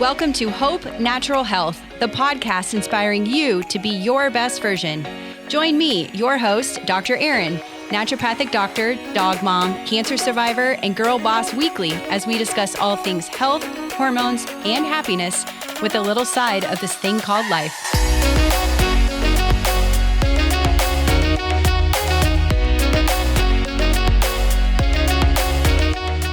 Welcome to Hope Natural Health, the podcast inspiring you to be your best version. Join me, your host, Dr. Erin, naturopathic doctor, dog mom, cancer survivor, and girl boss weekly as we discuss all things health, hormones, and happiness with a little side of this thing called life.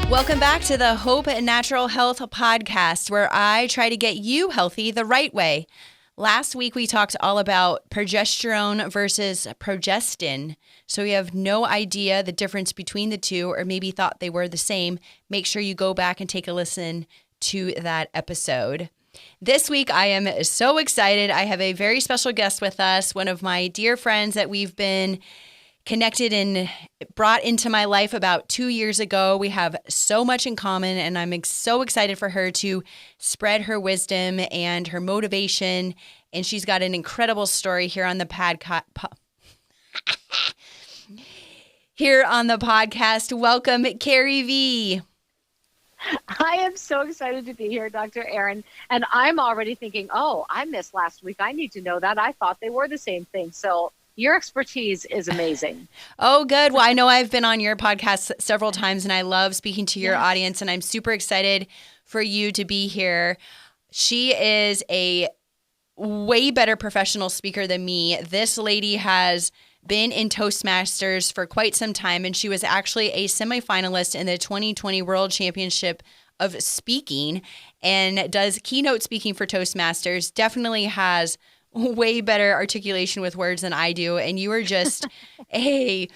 Welcome back to the Hope Natural Health podcast, where I try to get you healthy the right way. Last week, we talked all about progesterone versus progestin. So you have no idea the difference between the two, or maybe thought they were the same. Make sure you go back and take a listen to that episode. This week, I am so excited. I have a very special guest with us, one of my dear friends that we've been connected and brought into my life about 2 years ago. We have so much in common, and I'm so excited for her to spread her wisdom and her motivation. And she's got an incredible story here on the podcast. Welcome, Carrie Vee. I am so excited to be here, Dr. Erin. And I'm already thinking, oh, I missed last week. I need to know that. I thought they were the same thing. So your expertise is amazing. Oh, good. Well, I know I've been on your podcast several times, and I love speaking to your audience, and I'm super excited for you to be here. She is a way better professional speaker than me. This lady has been in Toastmasters for quite some time, and she was actually a semifinalist in the 2020 World Championship of Speaking and does keynote speaking for Toastmasters. Definitely has way better articulation with words than I do. And you are just a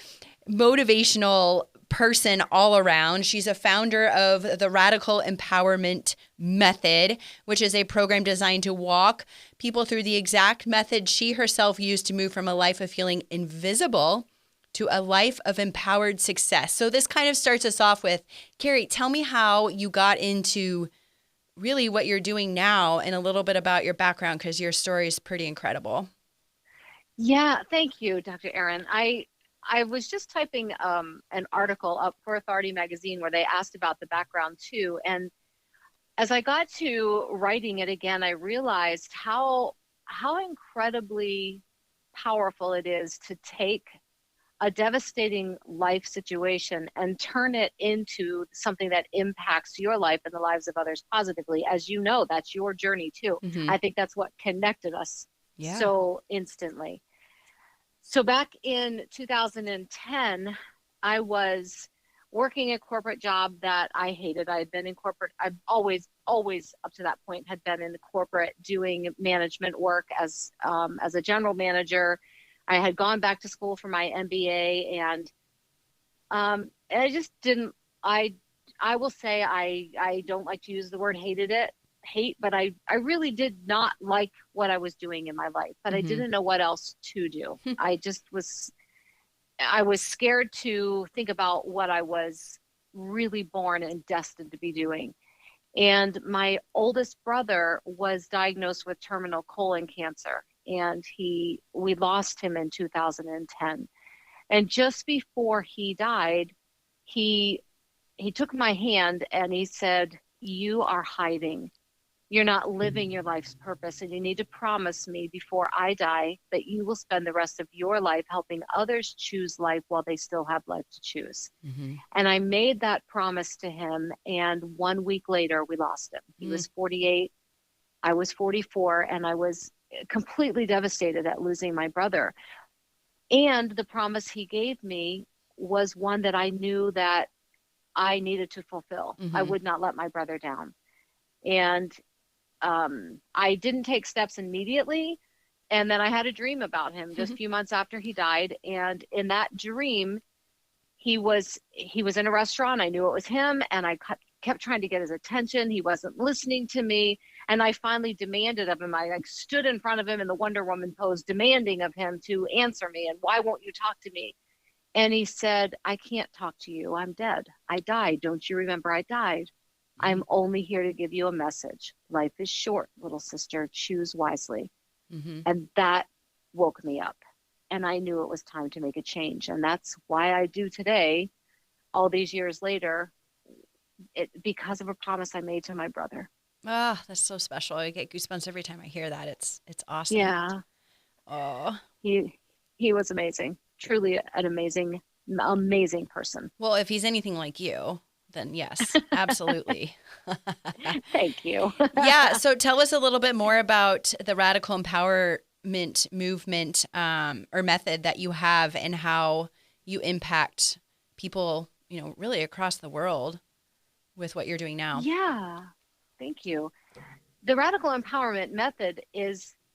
motivational person all around. She's a founder of the Radical Empowerment Method, which is a program designed to walk people through the exact method she herself used to move from a life of feeling invisible to a life of empowered success. So this kind of starts us off with, Carrie, tell me how you got into really what you're doing now and a little bit about your background, because your story is pretty incredible. Yeah, thank you, Dr. Erin. I was just typing an article up for Authority magazine where they asked about the background too. And as I got to writing it again, I realized how incredibly powerful it is to take a devastating life situation and turn it into something that impacts your life and the lives of others positively. As you know, that's your journey too. Mm-hmm. I think that's what connected us so instantly. So back in 2010, I was working a corporate job that I hated. I had been in corporate. I've always up to that point had been in the corporate doing management work as a general manager. I had gone back to school for my MBA, and I just didn't, I will say I don't like to use the word hate, but I really did not like what I was doing in my life, but I didn't know what else to do. I was scared to think about what I was really born and destined to be doing. And my oldest brother was diagnosed with terminal colon cancer. And we lost him in 2010. And just before he died, he took my hand and he said, "You are hiding. You're not living your life's purpose. And you need to promise me before I die that you will spend the rest of your life helping others choose life while they still have life to choose." Mm-hmm. And I made that promise to him. And 1 week later, we lost him. He was 48. I was 44. And I was completely devastated at losing my brother. And the promise he gave me was one that I knew that I needed to fulfill. Mm-hmm. I would not let my brother down. And I didn't take steps immediately. And then I had a dream about him just a few months after he died. And in that dream, he was in a restaurant. I knew it was him. And I kept trying to get his attention. He wasn't listening to me. And I finally demanded of him. I stood in front of him in the Wonder Woman pose, demanding of him to answer me. And why won't you talk to me? And he said, "I can't talk to you. I'm dead. I died. Don't you remember I died? I'm only here to give you a message. Life is short, little sister. Choose wisely." Mm-hmm. And that woke me up. And I knew it was time to make a change. And that's why I do today, all these years later, because of a promise I made to my brother. Oh, that's so special. I get goosebumps every time I hear that. It's awesome. Yeah, Oh. he he was amazing. Truly an amazing person. Well, if he's anything like you, then yes, absolutely. Thank you. Yeah. So tell us a little bit more about the radical empowerment movement or method that you have and how you impact people, really across the world with what you're doing now. Yeah, thank you. The radical empowerment method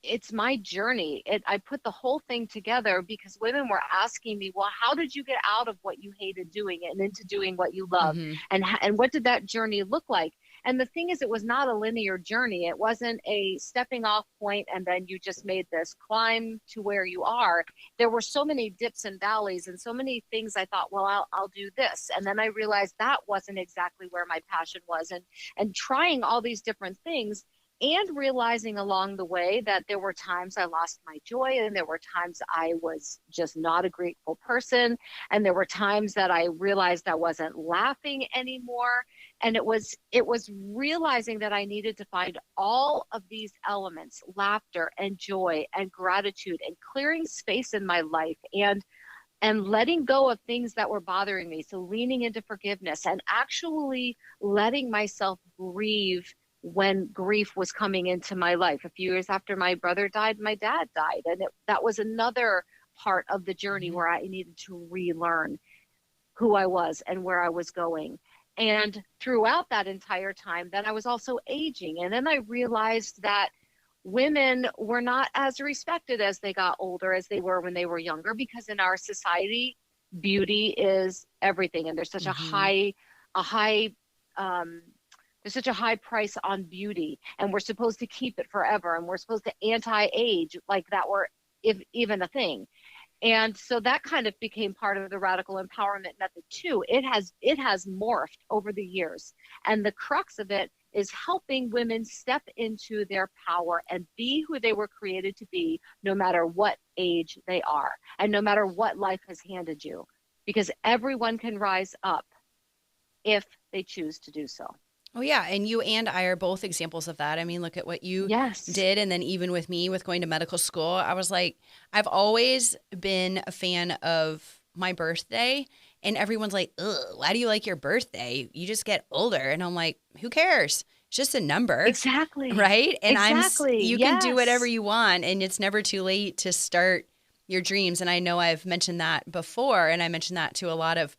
it's my journey. I put the whole thing together because women were asking me, well, how did you get out of what you hated doing and into doing what you love? Hmm. And what did that journey look like? And the thing is, it was not a linear journey. It wasn't a stepping off point and then you just made this climb to where you are. There were so many dips and valleys and so many things I thought, well, I'll do this. And then I realized that wasn't exactly where my passion was. And trying all these different things and realizing along the way that there were times I lost my joy and there were times I was just not a grateful person. And there were times that I realized I wasn't laughing anymore. And it was realizing that I needed to find all of these elements, laughter and joy and gratitude and clearing space in my life and letting go of things that were bothering me. So leaning into forgiveness and actually letting myself grieve when grief was coming into my life. A few years after my brother died, my dad died. And that was another part of the journey where I needed to relearn who I was and where I was going. And throughout that entire time, then I was also aging. And then I realized that women were not as respected as they got older as they were when they were younger, because in our society, beauty is everything. And there's such there's such a high price on beauty, and we're supposed to keep it forever, and we're supposed to anti-age like that were if even a thing. And so that kind of became part of the radical empowerment method too. It has morphed over the years, and the crux of it is helping women step into their power and be who they were created to be, no matter what age they are and no matter what life has handed you, because everyone can rise up if they choose to do so. Oh, yeah. And you and I are both examples of that. I mean, look at what you Yes. did. And then even with me, with going to medical school, I was like, I've always been a fan of my birthday. And everyone's like, ugh, why do you like your birthday? You just get older. And I'm like, who cares? It's just a number. Exactly. Right. And Exactly. you can do whatever Yes. you want. And it's never too late to start your dreams. And I know I've mentioned that before. And I mentioned that to a lot of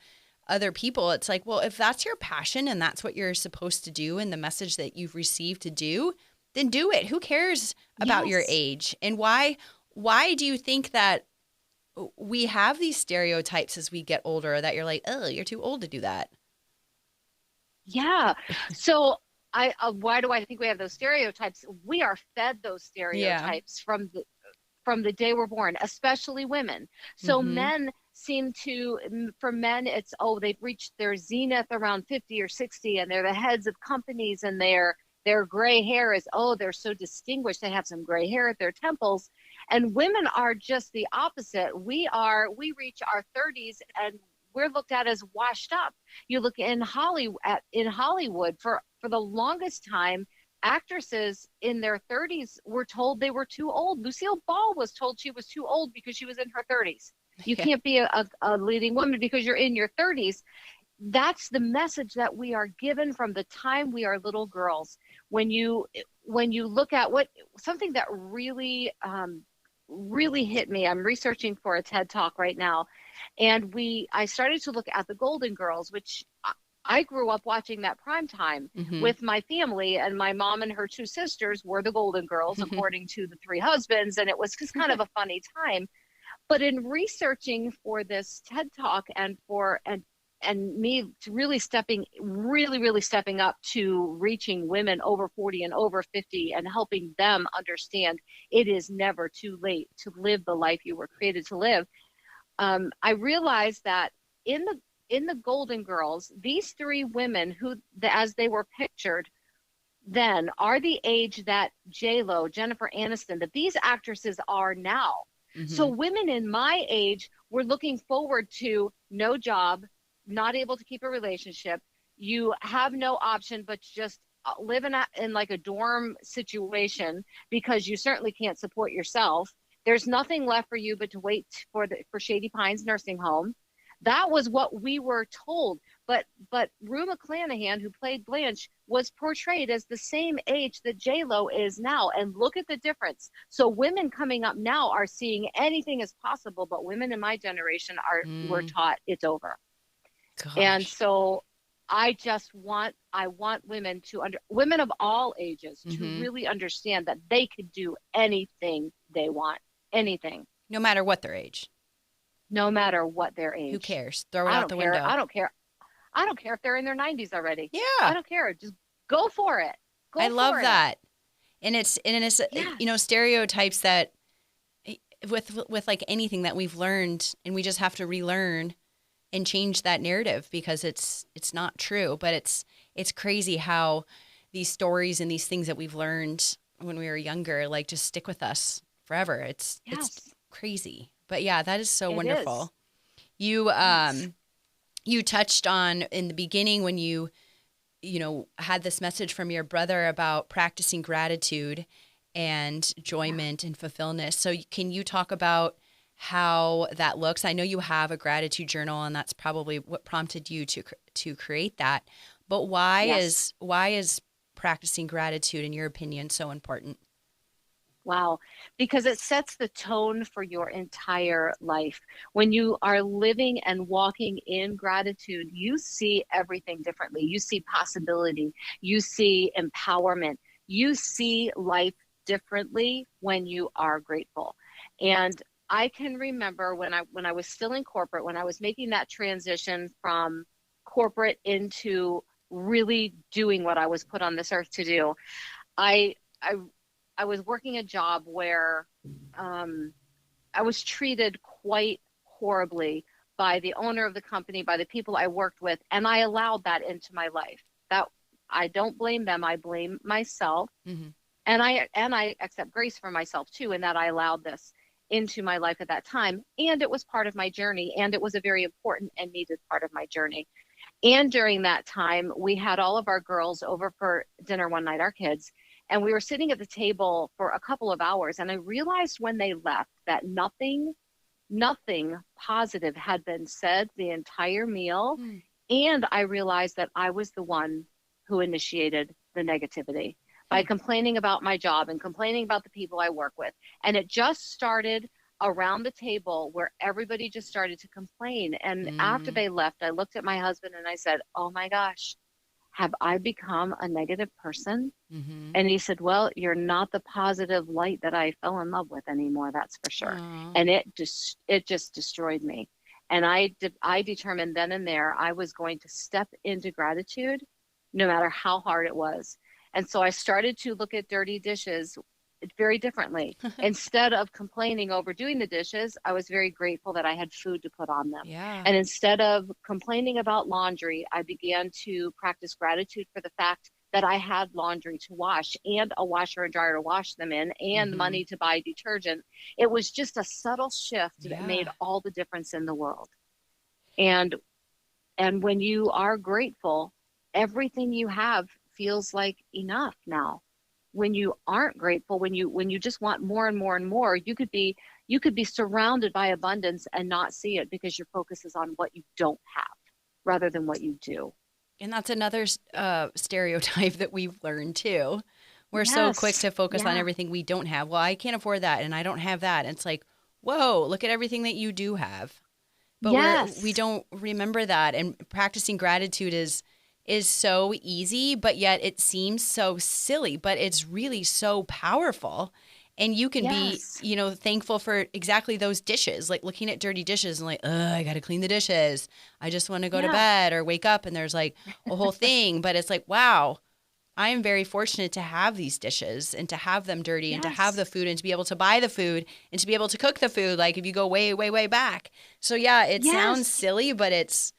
other people. It's like, well, if that's your passion and that's what you're supposed to do and the message that you've received to do, then do it. Who cares about your Yes. age? And why do you think that we have these stereotypes as we get older that you're like, oh, you're too old to do that? Yeah. So why do I think we have those stereotypes? We are fed those Yeah. stereotypes from the day we're born, especially women. So Mm-hmm. for men, it's, oh, they've reached their zenith around 50 or 60 and they're the heads of companies, and their gray hair is, oh, they're so distinguished. They have some gray hair at their temples. And women are just the opposite. We reach our 30s and we're looked at as washed up. You look in Hollywood for the longest time, actresses in their 30s were told they were too old. Lucille Ball was told she was too old because she was in her 30s. You Yeah. can't be a leading woman because you're in your 30s. That's the message that we are given from the time we are little girls. When you look at something that really hit me, I'm researching for a TED Talk right now, and I started to look at the Golden Girls, which I grew up watching that prime time Mm-hmm. with my family, and my mom and her two sisters were the Golden Girls, according to the three husbands, and it was just kind of a funny time. But in researching for this TED Talk and me really stepping up to reaching women over 40 and over 50 and helping them understand it is never too late to live the life you were created to live. I realized that in the Golden Girls, these three women as they were pictured then, are the age that J-Lo, Jennifer Aniston, that these actresses are now. Mm-hmm. So women in my age were looking forward to no job, not able to keep a relationship. You have no option but just live in like a dorm situation because you certainly can't support yourself. There's nothing left for you but to wait for Shady Pines nursing home. That was what we were told. But Rue McClanahan, who played Blanche, was portrayed as the same age that J-Lo is now. And look at the difference. So women coming up now are seeing anything as possible, but women in my generation were taught it's over. Gosh. And so I want women women of all ages to really understand that they could do anything they want, anything. No matter what their age. No matter what their age. Who cares? Throw it out the window. I don't care. I don't care if they're in their 90s already. Yeah. I don't care. Just go for it. I love that. And it's you know, stereotypes that with like anything that we've learned, and we just have to relearn and change that narrative because it's not true. But it's crazy how these stories and these things that we've learned when we were younger, like, just stick with us forever. It's crazy. But yeah, that is so wonderful. You you touched on in the beginning when you had this message from your brother about practicing gratitude and enjoyment and fulfillment. So can you talk about how that looks? I know you have a gratitude journal, and that's probably what prompted you to create that. But why is practicing gratitude, in your opinion, so important? Wow. Because it sets the tone for your entire life. When you are living and walking in gratitude, you see everything differently. You see possibility. You see empowerment. You see life differently when you are grateful. And I can remember when I was still in corporate, when I was making that transition from corporate into really doing what I was put on this earth to do. I was working a job where I was treated quite horribly by the owner of the company, by the people I worked with, and I allowed that into my life. That I don't blame them, I blame myself. Mm-hmm. And I accept grace for myself too, in that I allowed this into my life at that time. And it was part of my journey, and it was a very important and needed part of my journey. And during that time, we had all of our girls over for dinner one night, our kids, and we were sitting at the table for a couple of hours. And I realized when they left that nothing positive had been said the entire meal. Mm. And I realized that I was the one who initiated the negativity by complaining about my job and complaining about the people I work with. And it just started around the table where everybody just started to complain. And after they left, I looked at my husband and I said, "Oh my gosh, have I become a negative person?" Mm-hmm. And he said, "Well, you're not the positive light that I fell in love with anymore, that's for sure." Aww. And it just destroyed me. And I determined then and there I was going to step into gratitude no matter how hard it was. And so I started to look at dirty dishes very differently. Instead of complaining over doing the dishes, I was very grateful that I had food to put on them. Yeah. And instead of complaining about laundry, I began to practice gratitude for the fact that I had laundry to wash and a washer and dryer to wash them in and money to buy detergent. It was just a subtle shift that made all the difference in the world. And when you are grateful, everything you have feels like enough now. When you aren't grateful, when you just want more and more and more, you could be surrounded by abundance and not see it because your focus is on what you don't have rather than what you do. And that's another stereotype that we've learned too. We're so quick to focus on everything we don't have. Well, I can't afford that and I don't have that. And it's like, whoa, look at everything that you do have. But we don't remember that. And practicing gratitude is so easy, but yet it seems so silly, but it's really so powerful. And you can be, thankful for exactly those dishes, like looking at dirty dishes and like, I got to clean the dishes. I just want to go to bed or wake up and there's like a whole thing. But it's like, wow, I am very fortunate to have these dishes and to have them dirty and to have the food and to be able to buy the food and to be able to cook the food. Like if you go way, way, way back. So yeah, it sounds silly, but it's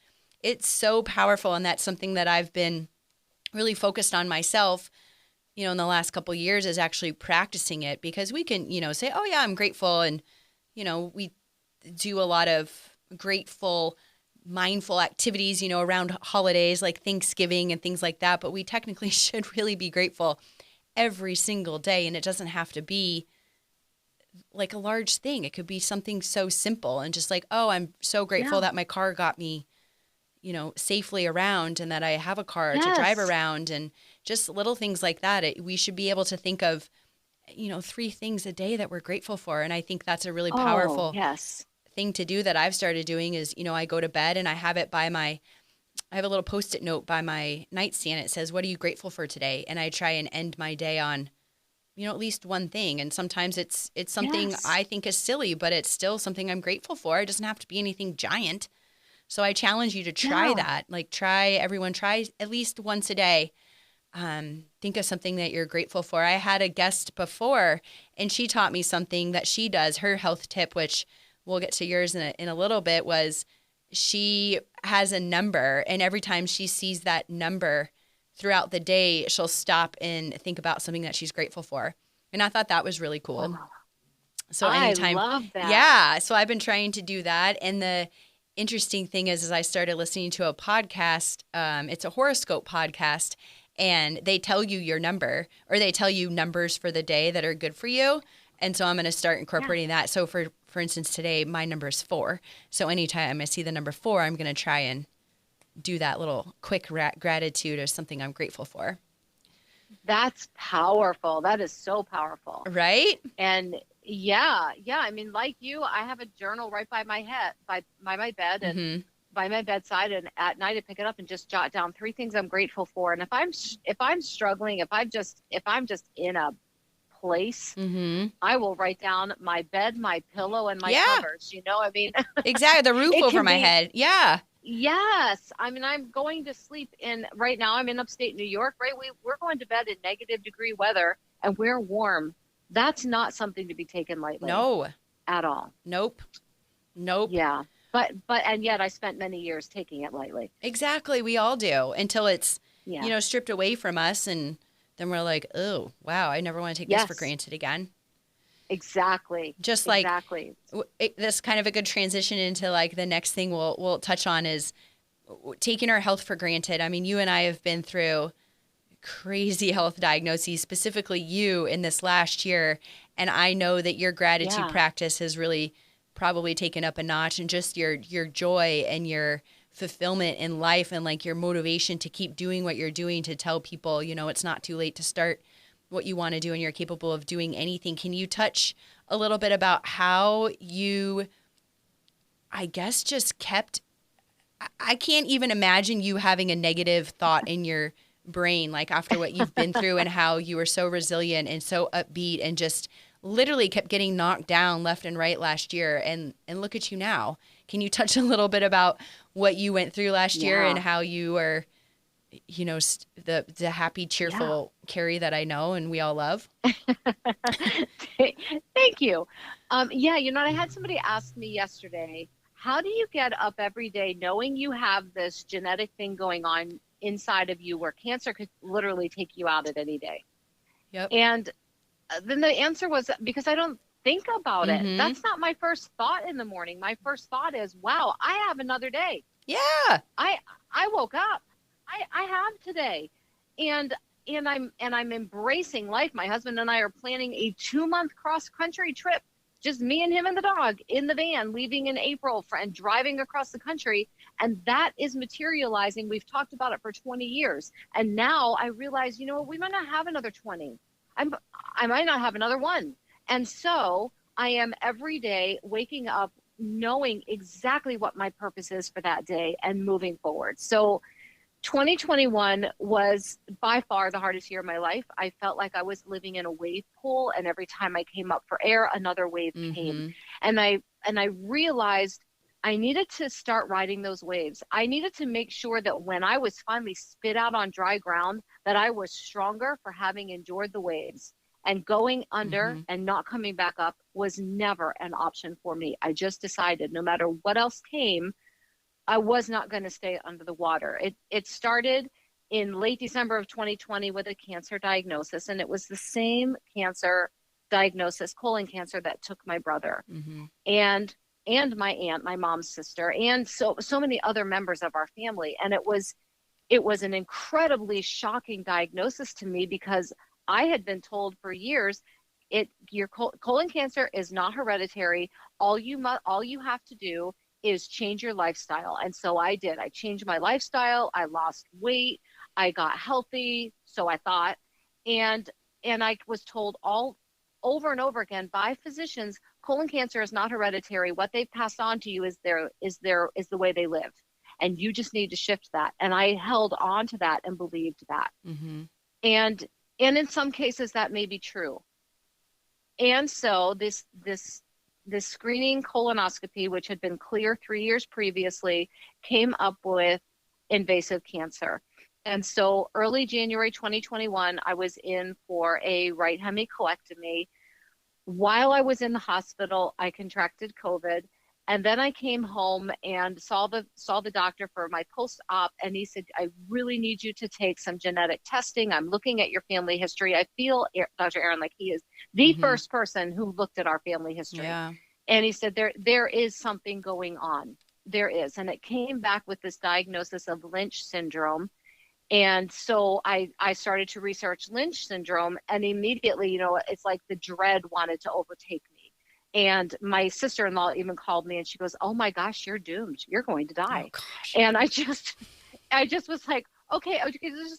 so powerful. And that's something that I've been really focused on myself, in the last couple of years, is actually practicing it, because we can, say, oh yeah, I'm grateful. And, we do a lot of grateful mindful activities, around holidays like Thanksgiving and things like that. But we technically should really be grateful every single day. And it doesn't have to be like a large thing. It could be something so simple and just like, oh, I'm so grateful that my car got me, safely around and that I have a car to drive around, and just little things like that. We should be able to think of, 3 things a day that we're grateful for. And I think that's a really powerful thing to do that I've started doing is, I go to bed and I have it I have a little Post-it note by my nightstand. It says, what are you grateful for today? And I try and end my day on, at least one thing. And sometimes it's something I think is silly, but it's still something I'm grateful for. It doesn't have to be anything giant. So I challenge you to try that. Like everyone try at least once a day. Think of something that you're grateful for. I had a guest before and she taught me something that she does. Her health tip, which we'll get to yours in a little bit, was she has a number, and every time she sees that number throughout the day, she'll stop and think about something that she's grateful for. And I thought that was really cool. Wow. So anytime, I love that. Yeah. So I've been trying to do that. And the interesting thing is I started listening to a podcast. It's a horoscope podcast, and they tell you your number, or they tell you numbers for the day that are good for you. And so I'm going to start incorporating that. So for instance, today, my number is 4. So anytime I see the number 4, I'm going to try and do that little quick gratitude or something I'm grateful for. That's powerful. That is so powerful. Right? And yeah. I mean, like you, I have a journal right by my head, by my bed, and by my bedside. And at night, I pick it up and just jot down 3 things I'm grateful for. And if I'm struggling, if I'm just in a place, I will write down my bed, my pillow, and my covers. I mean, exactly, the roof over my head. Yeah. Yes. I mean, I'm going to sleep right now I'm in upstate New York, right? We're going to bed in -degree weather and we're warm. That's not something to be taken lightly. No. At all. Nope. Yeah. And yet I spent many years taking it lightly. Exactly. We all do, until it's, stripped away from us. And then we're like, oh, wow, I never want to take this for granted again. Exactly. Just like this kind of a good transition into like the next thing we'll touch on is taking our health for granted. I mean, you and I have been through crazy health diagnoses, specifically you in this last year. And I know that your gratitude practice has really probably taken up a notch, and just your joy and your fulfillment in life, and like your motivation to keep doing what you're doing, to tell people, it's not too late to start what you want to do and you're capable of doing anything. Can you touch a little bit about how you, I guess, just kept, I can't even imagine you having a negative thought in your brain, like after what you've been through, and how you were so resilient and so upbeat and just literally kept getting knocked down left and right last year. And look at you now. Can you touch a little bit about what you went through last year and how you were, the happy, cheerful Carrie that I know and we all love? Thank you. I had somebody ask me yesterday, how do you get up every day knowing you have this genetic thing going on inside of you where cancer could literally take you out at any day? Yep. And then the answer was, because I don't think about it. That's not my first thought in the morning. My first thought is, wow, I have another day. Yeah. I woke up. I have today. And I'm embracing life. My husband and I are planning a 2-month cross-country trip, just me and him and the dog in the van, leaving in April and driving across the country. And that is materializing. We've talked about it for 20 years. And now I realize, we might not have another 20. I might not have another 1. And so I am every day waking up knowing exactly what my purpose is for that day and moving forward. So 2021 was by far the hardest year of my life. I felt like I was living in a wave pool, and every time I came up for air, another wave came. And I realized I needed to start riding those waves. I needed to make sure that when I was finally spit out on dry ground, that I was stronger for having endured the waves. And going under and not coming back up was never an option for me. I just decided no matter what else came, I was not going to stay under the water. It started in late December of 2020 with a cancer diagnosis, and it was the same cancer diagnosis, colon cancer, that took my brother. And and my aunt, my mom's sister, and so many other members of our family. And it was an incredibly shocking diagnosis to me, because I had been told for years, your colon cancer is not hereditary. All you have to do is change your lifestyle. And so I did. I changed my lifestyle. I lost weight. I got healthy, so I thought, and I was told all over and over again by physicians, colon cancer is not hereditary. What they've passed on to you is the way they live, and you just need to shift that. And I held on to that and believed that. Mm-hmm. And in some cases that may be true. And so this screening colonoscopy, which had been clear 3 years previously, came up with invasive cancer. And so early January 2021, I was in for a right hemicolectomy. While I was in the hospital, I contracted COVID. And then I came home and saw the doctor for my post-op, and he said, I really need you to take some genetic testing. I'm looking at your family history. I feel, Dr. Erin, like he is the first person who looked at our family history. Yeah. And he said, there is something going on. There is. And it came back with this diagnosis of Lynch syndrome. And so I started to research Lynch syndrome, and immediately, it's like the dread wanted to overtake me. And my sister-in-law even called me, and she goes, oh my gosh, you're doomed. You're going to die. Oh, gosh. And I just was like, okay,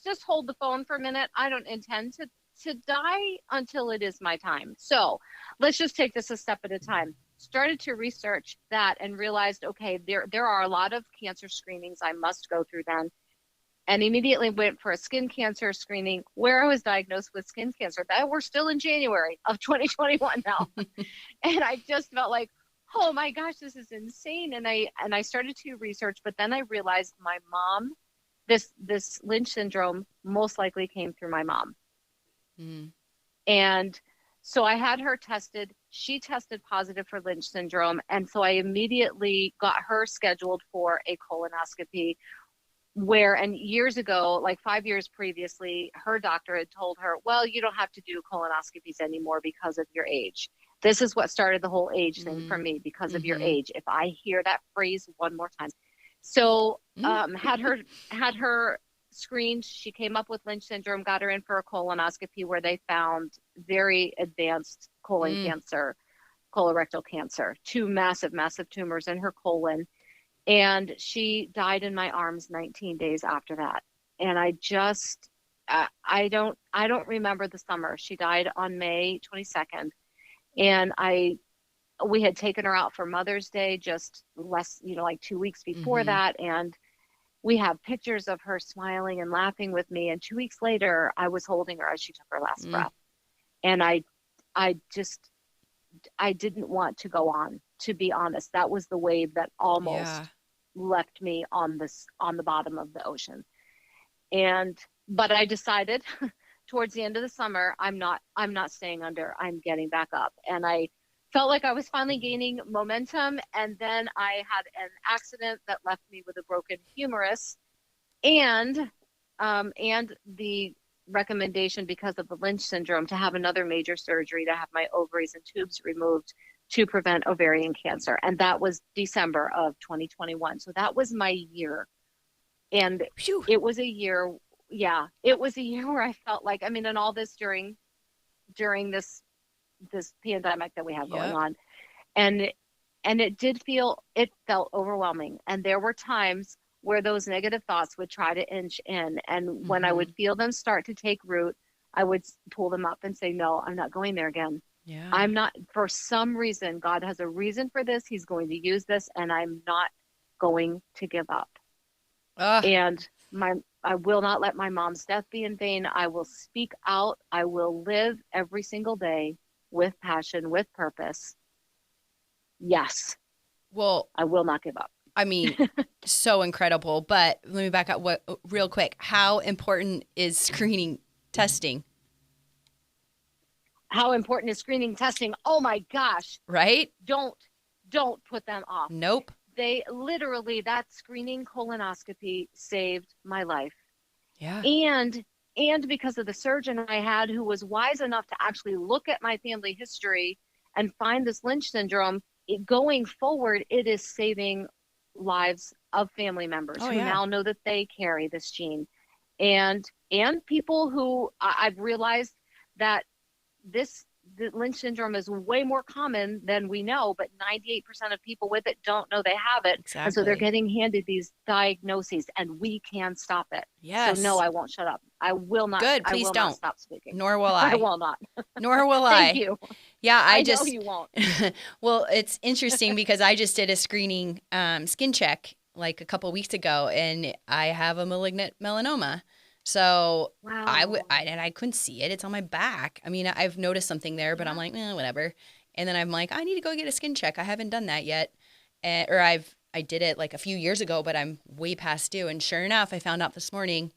just hold the phone for a minute. I don't intend to die until it is my time. So let's just take this a step at a time. Started to research that and realized, okay, there are a lot of cancer screenings I must go through then. And immediately went for a skin cancer screening, where I was diagnosed with skin cancer. That we're still in January of 2021 now. And I just felt like, oh my gosh, this is insane. And I started to research, but then I realized my mom, this Lynch syndrome most likely came through my mom. Mm. And so I had her tested. She tested positive for Lynch syndrome. And so I immediately got her scheduled for a colonoscopy, and years ago, like 5 years previously, her doctor had told her, well, you don't have to do colonoscopies anymore because of your age. This is what started the whole age thing for me, because of your age. If I hear that phrase one more time. So had her screened. She came up with Lynch syndrome, got her in for a colonoscopy where they found very advanced colon cancer, colorectal cancer, 2 massive, massive tumors in her colon. And she died in my arms 19 days after that. And I just, I don't remember the summer. She died on May 22nd. And we had taken her out for Mother's Day, just less, like 2 weeks before that. And we have pictures of her smiling and laughing with me. And 2 weeks later, I was holding her as she took her last breath. And I didn't want to go on, to be honest. That was the wave that almost left me on the bottom of the ocean. But I decided towards the end of the summer, I'm not staying under. I'm getting back up. And I felt like I was finally gaining momentum. And then I had an accident that left me with a broken humerus, and the recommendation, because of the Lynch syndrome, to have another major surgery to have my ovaries and tubes removed to prevent ovarian cancer. And that was December of 2021. So that was my year. And it was a year. Yeah, it was a year where I felt like, and all this during this pandemic that we have going on. And it felt overwhelming. And there were times where those negative thoughts would try to inch in. And when I would feel them start to take root, I would pull them up and say, no, I'm not going there again. Yeah. I'm not, for some reason, God has a reason for this. He's going to use this, and I'm not going to give up. And I will not let my mom's death be in vain. I will speak out. I will live every single day with passion, with purpose. Yes. Well, I will not give up. So incredible. But let me back up real quick. How important is screening testing? How important is screening testing? Oh my gosh. Right? Don't put them off. Nope. They literally, that screening colonoscopy saved my life. Yeah. And because of the surgeon I had, who was wise enough to actually look at my family history and find this Lynch syndrome, going forward, it is saving lives of family members who now know that they carry this gene, and people who I've realized that the Lynch syndrome is way more common than we know, but 98% of people with it don't know they have it. Exactly. And so they're getting handed these diagnoses, and we can stop it. Yes. So no, I won't shut up. I will not. Good. Please I will don't. not stop speaking. Nor will I. I will not. Nor will I. Thank you. Yeah, I know you won't. Well, it's interesting because I just did a screening skin check like a couple weeks ago, and I have a malignant melanoma. So wow. I couldn't see it. It's on my back. I mean, I've noticed something there, but I'm like, whatever. And then I'm like, I need to go get a skin check. I haven't done that yet. I did it like a few years ago, but I'm way past due. And sure enough, I found out this morning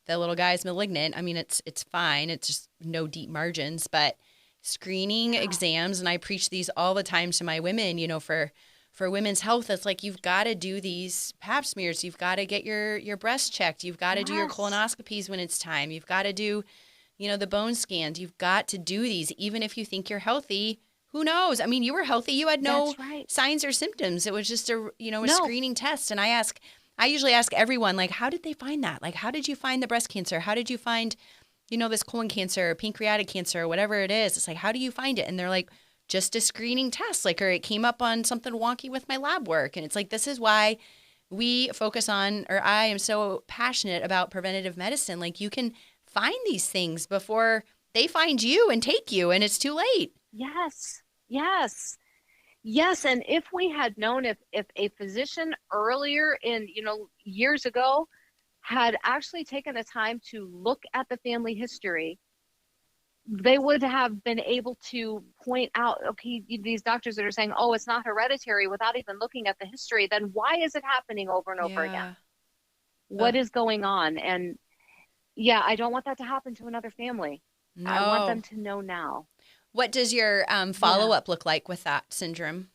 the little guy's malignant. I mean, it's fine. It's just no deep margins, but screening exams, and I preach these all the time to my women, for women's health. It's like, you've got to do these pap smears. You've got to get your breast checked. You've got to do your colonoscopies when it's time. You've got to do, the bone scans. You've got to do these, even if you think you're healthy. Who knows? I mean, you were healthy. You had no signs or symptoms. It was just a screening test. And I usually ask everyone, like, how did they find that? Like, how did you find the breast cancer? How did you find, this colon cancer or pancreatic cancer or whatever it is? It's like, how do you find it? And they're like, just a screening test, like, or it came up on something wonky with my lab work. And it's like, this is why we focus on, or I am so passionate about preventative medicine. Like, you can find these things before they find you and take you, and it's too late. Yes. And if we had known, if a physician earlier in, years ago had actually taken the time to look at the family history, they would have been able to point out, okay, these doctors that are saying, oh, it's not hereditary, without even looking at the history, then why is it happening over and over again? What is going on? And I don't want that to happen to another family. No. I want them to know now. What does your follow-up look like with that syndrome?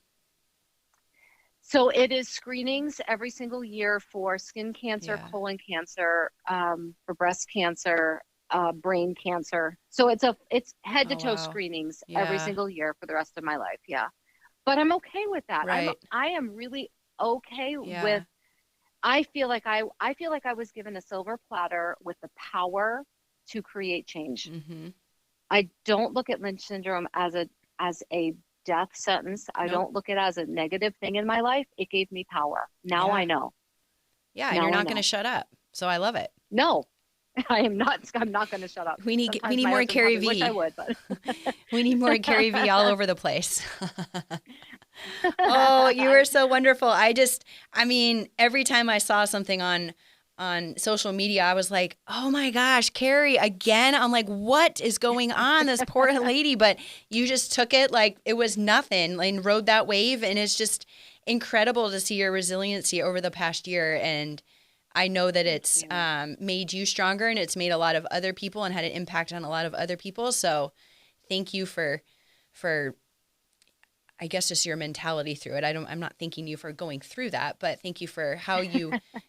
So it is screenings every single year for skin cancer, colon cancer, for breast cancer, brain cancer. So it's head to toe screenings every single year for the rest of my life. Yeah. But I'm okay with that. Right. I am really okay with, I feel like I was given a silver platter with the power to create change. Mm-hmm. I don't look at Lynch syndrome as a death sentence. I don't look at it as a negative thing in my life. It gave me power. Now I know. Yeah. And you're not going to shut up. So I love it. No. I'm not going to shut up. We need more Carrie Vee. Wish I would, but we need more Carrie Vee all over the place. Oh, you are so wonderful. I mean, every time I saw something on social media, I was like, oh my gosh, Carrie again. I'm like, what is going on? This poor lady. But you just took it like it was nothing and rode that wave. And it's just incredible to see your resiliency over the past year. And I know that it's made you stronger, and it's made a lot of other people and had an impact on a lot of other people. So thank you for I guess just your mentality through it. I'm not thanking you for going through that, but thank you for how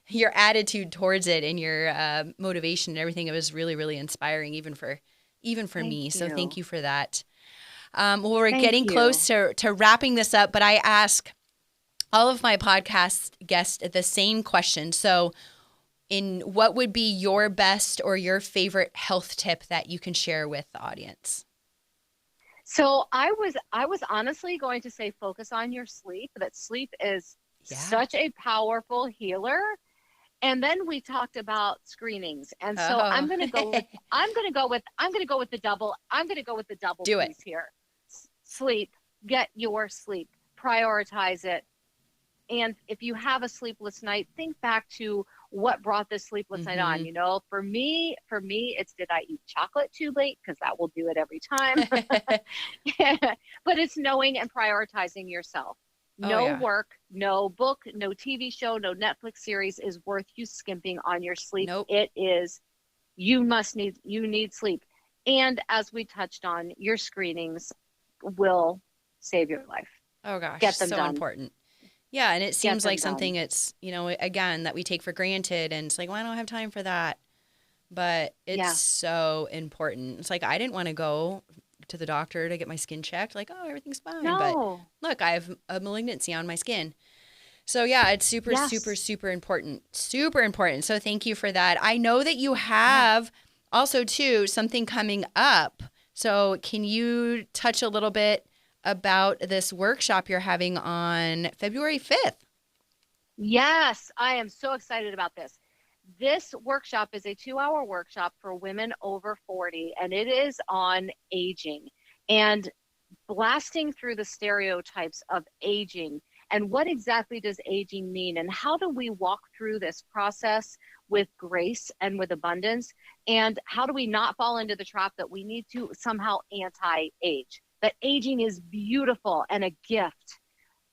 your attitude towards it and your motivation and everything. It was really, really inspiring, even for me. So thank you for that. Well, we're getting close to wrapping this up, but I ask all of my podcast guests the same question. So what would be your best or your favorite health tip that you can share with the audience? So I was honestly going to say focus on your sleep, that sleep is such a powerful healer. And then we talked about screenings. And so I'm going to go with the double Do piece here. Sleep, get your sleep, prioritize it. And if you have a sleepless night, think back to what brought this sleepless night on. For me, it's, did I eat chocolate too late? Because that will do it every time. But it's knowing and prioritizing yourself. No work, no book, no TV show, no Netflix series is worth you skimping on your sleep. Nope. It is, you need sleep. And as we touched on, your screenings will save your life. Oh gosh, get them so done. Important. Yeah, and it seems like something it's, again, that we take for granted, and it's like, well, I don't have time for that. But it's so important. It's like, I didn't want to go to the doctor to get my skin checked. Like, oh, everything's fine. No. But look, I have a malignancy on my skin. So yeah, it's super, Yes. super, super important. Super important. So thank you for that. I know that you have also too something coming up. So can you touch a little bit about this workshop you're having on February 5th? Yes, I am so excited about this. This workshop is a 2-hour workshop for women over 40, and it is on aging and blasting through the stereotypes of aging and what exactly does aging mean and how do we walk through this process with grace and with abundance, and how do we not fall into the trap that we need to somehow anti-age, that aging is beautiful and a gift.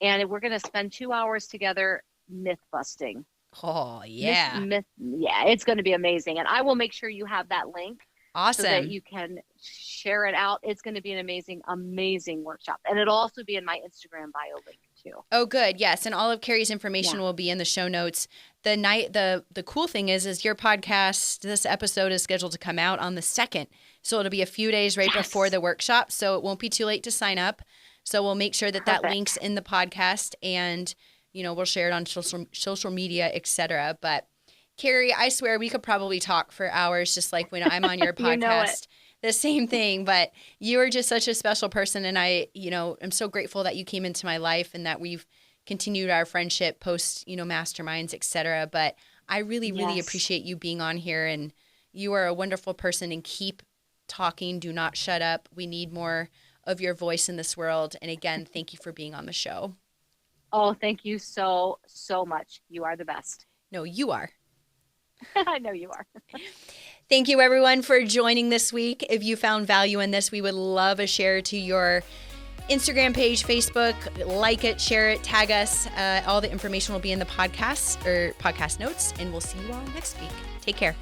And we're going to spend 2 hours together myth busting. Oh, yeah. Yeah, it's going to be amazing. And I will make sure you have that link. Awesome. So that you can share it out. It's going to be an amazing, amazing workshop. And it'll also be in my Instagram bio link too. Oh, good. Yes. And all of Carrie's information will be in the show notes. The cool thing is your podcast, this episode is scheduled to come out on the 2nd. So it'll be a few days before the workshop. So it won't be too late to sign up. So we'll make sure that that link's in the podcast, and, you know, we'll share it on social media, etc. But Carrie, I swear we could probably talk for hours, just like when I'm on your podcast. The same thing, but you are just such a special person, and I, I'm so grateful that you came into my life and that we've continued our friendship post, masterminds, etc. But I really, really appreciate you being on here, and you are a wonderful person, and keep talking. Do not shut up. We need more of your voice in this world. And again, thank you for being on the show. Oh, thank you so, so much. You are the best. No, you are. I know you are. Thank you, everyone, for joining this week. If you found value in this, we would love a share to your Instagram page, Facebook. Like it, share it, tag us. All the information will be in the podcast or podcast notes, and we'll see you all next week. Take care.